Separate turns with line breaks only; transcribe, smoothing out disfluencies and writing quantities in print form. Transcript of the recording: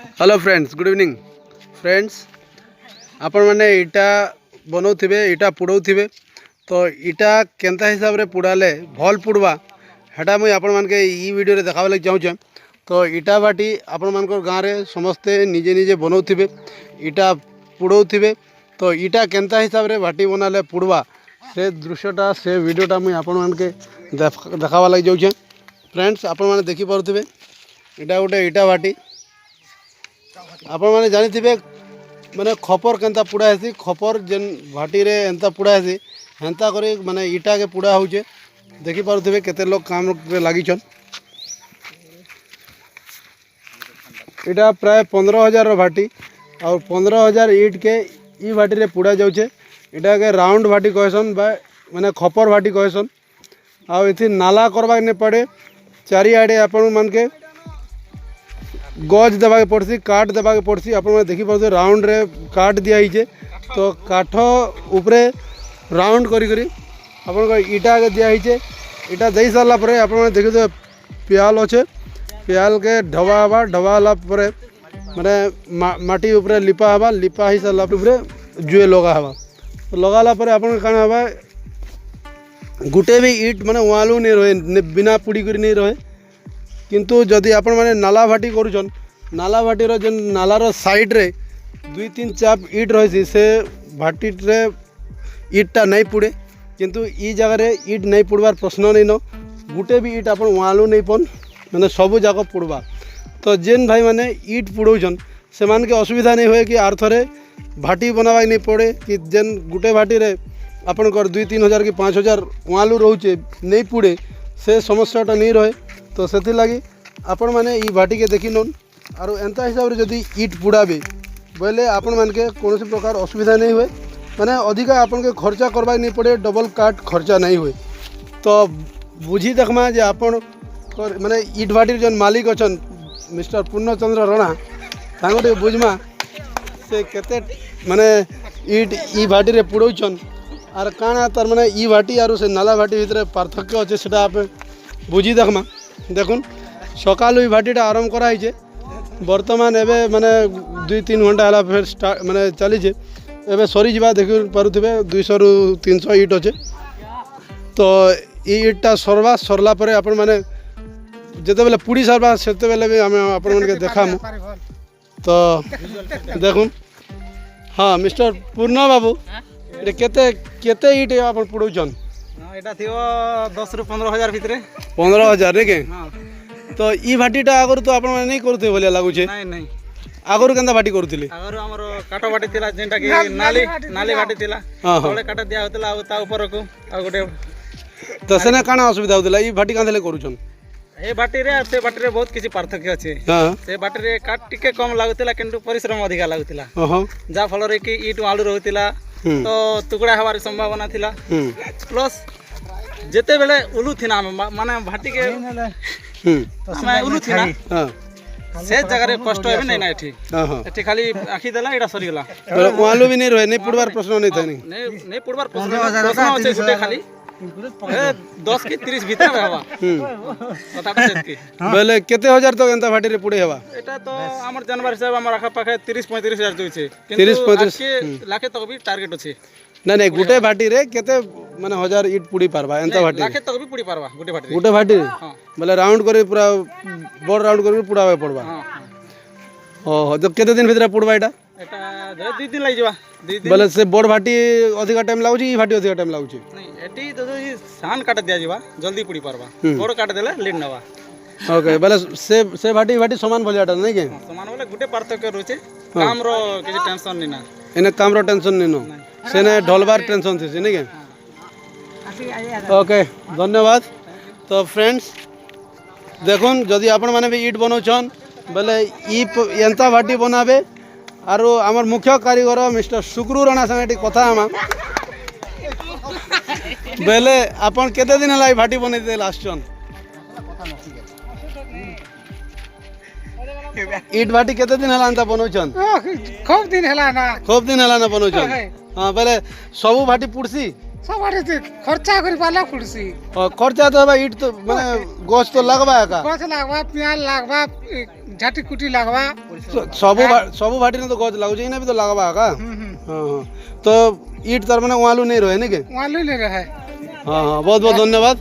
Hello friends, good evening friends. आपण मैंने इटा बनाऊे इटा पुड़ाऊे तो इटा केंता हिसाब रे पुड़ाले भल पुड़वा हेटा मुई आपण मान के ई वीडियो रे देखाबे लगे चाहूँ। तो इटा बाटी आपण मान गाँव में समस्ते निजे निजे बनाऊे इटा पुड़ाऊे तो इटा केंता हिसाब रे बाटी बनाले पुड़वा से दृश्यटा से वीडियोटा मुई आपण मान के देखाबा लगे जाऊँ। फ्रेंड्स आपण मैंने देखी पारे इटा गोटे इटा बाटी आपण मैंने जानी माने खपर केंता पुड़ा हेसी खपर जेन भाटी रे एंता पुड़ा हेसी हेंता करी माने इटा के पुड़ा होचे देखी पारुथिबे केते लोग काम रे लागिछन। इटा प्राय 15,000 रो भाटी और 15,000 ईट के ई भाटी रे पुड़ा जाउछे। इटा के राउंड भाटी कहसन बा माने खपर भाटी कहसन। आ इथि नाला करबा ने पड़े चारिआडे आपण मान के गज देवा पड़सी काट देवा पड़सी। आप देखी पारे राउंड रे काट दिखाई तो काठ उपरे राउंड करी आप इटा के दिखाई इटा दे सारा पर आप देखिए पियाल अच्छे पियाल के ढवा हवा ढवा है माने माटी उपरे लिपा हवा लिपा ही सारा उपरे जुए लगा हवा तो लगाला पर आप हवा गुटे भी ईट माने वालू नहीं रहे बिना पुड़ी कर नहीं रहे। किंतु जदि आपण माने नाला भाटी करूछन नाला भाटी रो जेन नाला रो साइड रे 2-3 चाप ईट रही से भाटी रे ईटा नहीं पुड़े। किंतु ई जगह रे ईट नहीं पुड़वार प्रश्न नहीं न गुटे भी ईट आपण वालू नहीं पन माने सबू जाक पुड़वा। तो जेन भाई माने ईट पुड़ौछन से मान के असुविधा नहीं हुए कि आर थरे भाटी बनावा नहीं पड़े कि जेन गुटे भाटी रे आपण 2-3 हज़ार कि 5,000 वालू रोचे नहीं पुड़े से समस्याटा नहीं रहे। तो से लगी आपण मैंने ई भाटी के देखी नन और एंता हिसाब रे जदि ईट पुड़ाबे बोले आपण मान के कौन प्रकार असुविधा नहीं हुए माने अधिका आपण के खर्चा करवा नहीं पड़े डबल काट खर्चा नहीं हुए। तो बुझी देखमा जे आपण माने ईट भाटी जन मालिक अछन मिस्टर पूर्णचंद्र राणा तांगटे बुझमा से केते माने ईट ई भाटी रे पुड़ौछन आर काना तार माने ई भाटी आरो से नाला भाटी भितर पार्थक्य अच्छे सेटा आप बुझी देखमा। देखुन सकालू ई भाटीटा आरंभ कराई बर्तमान एवं माने 2-3 घंटा है फिर स्टार्ट माने चली एवं सरी जा देखी पारे 200 ରୁ 300 ईट अच्छे। तो ईटा सरवा सरला पर आपण माने जिते बेले पुड़ी सारवा से बेले भी आम आपण देखा तो देखुन। हाँ मिस्टर पूर्ण बाबू केते केते ईट आप पुड़ौछन
एटा थियो 10 ରୁ 15,000 भितरे
15,000 रे के। तो ई भाटीटा आगर तो आपण नहीं करते बोलिया लागुछे
नहीं नहीं
आगर केंदा भाटी करथिले
आगर हमर काटो भाटी थिला जेंटा कि नाली नाली भाटी थिला तळे काटा दिया होतला आ ता ऊपर को आ गोटे
तो सेने काना असुविधा होतला ई भाटी कांदले करूछन
ए भाटी रे से भाटी रे बहुत किछि पार्थक्य अछि।
हां से
भाटी रे काट टिके कम लागुतिला किंतु परिश्रम अधिका लागुतिला जा फल रे कि ईट आलू रहतिला तो टुकड़ा हवार संभावना थिला प्लस जेते बेले उलू थिना माने भाटी के हमें उलू थिना से जगह रे कष्ट है नहीं ना एठी एठी खाली आखी देला एटा सरी गेला
वालू भी नहीं रहे नहीं पुड़वार प्रश्न नहीं था
नहीं पुड़वार प्रश्न होचे गुटे खाली 10 की 30 भीतर में हवा कथा सेतकी
बोले केते हजार तो एंता भाटी रे पुड़े हवा
एटा तो हमर जानवर हिसाब हमर आखा पाखे 30-35 हजार जोइछे
30-35
लाखे तक भी टारगेट अछि।
नहीं नहीं गुटे भाटी रे केते माने 1000 ईट पुड़ी पारबा एंता भाटी
लाखे तक भी पुड़ी पारबा
गुटे भाटी बोले राउंड करे पूरा बड़ राउंड करे पुड़ावे पड़बा। ओहो तो केते दिन भीतर पुड़बा एटा
2 दिन लागि जबा 2 दिन
बोले से बड़ भाटी अधिका टाइम लागुची ई भाटी अधिका टाइम लागुची
नहीं एटी तो सान काट दिया जबा जल्दी पुड़ी पारबा बड़ काट देले लेट नवा।
ओके बोले से भाटी समान भलियाटा नहीं के
समान बोले गुटे पार्थक्य रहचे काम रो किछि टेंशन नहीं ना
एने काम रो टेंशन नहीं नो सेने ढोलबार टेंशन थी नहीं के। ओके धन्यवाद। तो फ्रेंड्स देखुन जदि आपण माने भी ईट बनाउछन बोले ई एंता भाटी बनाबे आरो हमर मुख्य कारीगर मिस्टर सुक्रू राणा संगे कथा हम बेले आपण केते दिन हला भाटी बनै दे लास्टन ईट भाटी केते दिन हला अंता बनाउछन
खूब दिन हला
ना बनाउछन। हां बेले सबु भाटी पुड़सी
सब भाटी खर्चा करि पाला पुड़सी
खर्चा तो ईट तो माने गोछ तो लगबा का
गोछ लगबा पियाल लगबा
ঝাটি কুটি লাগবা
ସବୁ ଭାଟି ତ ଗଛ ଲାଗୁଛି ଏଇନା ବି ତ ଲାଗବା ଆକା ହଁ ହଁ ତ ଇଟ୍ ତାର ମାନେ ଓଆଲୁ ନେଇ ରହେ ନାଇଁ କି
ওয়ালু লে রহে
ହଁ ହଁ ବହୁତ ବହୁତ ଧନ୍ୟବାଦ।